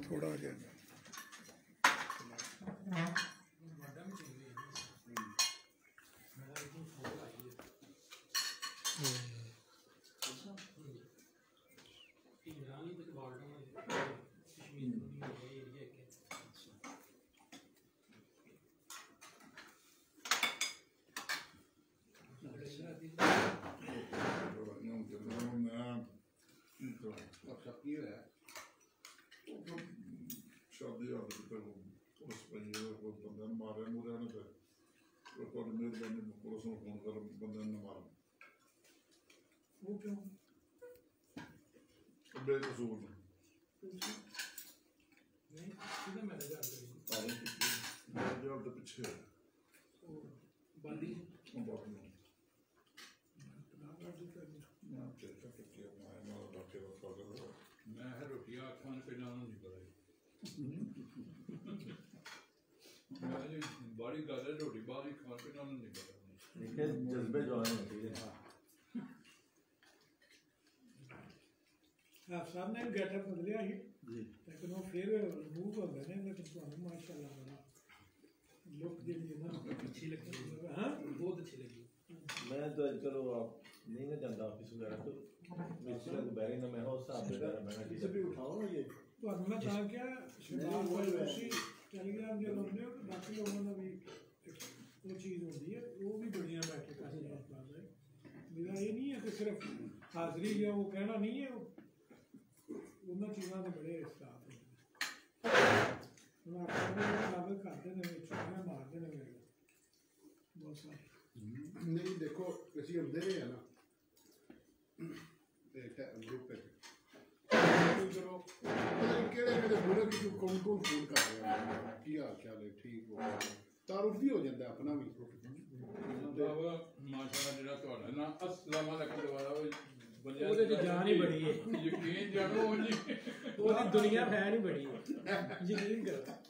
थोड़ा जिहा शादी पुलिस पई बंदे मारे मूरे ने फिर मेहरबानी पुलिस को फोन कर बंदे ने मारा वो क्यों बेकसूर नहीं मैनेजर तो पीछे बंदी मैं रोटियां खाने पे नहीं पता बड़ी गल है रोटी बाहर खाने पे नहीं पता जज्बे जो है साहब ने गेटअप बदलिया ही लेकिन वो फिर रिमूव हो गए ने लेकिन माशाल्लाह बड़ा लुक जी ना अच्छी लगी हां बहुत अच्छी लगी मैं तो चलो आप नहीं ना जाता ऑफिस वगैरह तो मिस्टर को बैग ना मैं हो साहब वगैरह मैं किसी भी उठाओ ना ये तो मैं कहा क्या शबाब वाली उसी टेलीग्राम जो लोग ने बाकी लोगों ने भी वो चीज़ होती है वो भी बढ़िया बैठे करते हैं मेरा ये नहीं है कि सिर्फ हाजिरी या वो कहना नहीं है उन्होंने चीज़ों के बड़े स्टाफ हैं मुताबिक करते हैं छुट्टियाँ मारते हैं मेरे बहुत सारे नहीं देखो किसी आते रहे हैं ना ग्रुप पे चलो केड़े बुरे की कौन फोन कर रहे हैं की हाल ख्याल है ठीक हो तारुफ भी हो जाता है अपना भी माशाल्लाह जेड़ा ਤੁਹਾਡਾ ना अस्सलाम वालेकुम दोबारा ਉਹਦੇ ਤੇ ਜਾਨ ਹੀ ਬੜੀ ਹੈ ਯਕੀਨ ਜਾਣੋ ਜੀ ਉਹਦੀ ਦੁਨੀਆ ਫੈਨ ਹੀ ਬੜੀ ਹੈ ਯਕੀਨ ਕਰੋ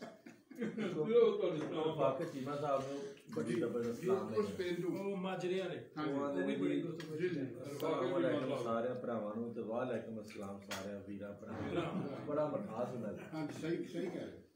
ਉਹ ਵਾਕਈ ਚੀਮਾ ਸਾਹਿਬ ਨੂੰ ਬੜੀ ਜ਼ਬਰਦਸਤ ਸਲਾਮ ਹੈ ਉਹ ਮਾਜਰੇ ਵਾਲੇ ਉਹ ਵੀ ਬੜੀ ਗੁੱਤਗੂ ਸਾਰੇ ਭਰਾਵਾਂ ਨੂੰ ਤੇ ਵਾਲੇਕੁਮ ਅਸਲਾਮ ਸਾਰੇ ਵੀਰਾਂ ਭਰਾਵਾਂ ਬੜਾ ਮਠਾਸ ਹੁੰਦਾ ਹਾਂ ਸਹੀ ਕਹਿ ਰਹੇ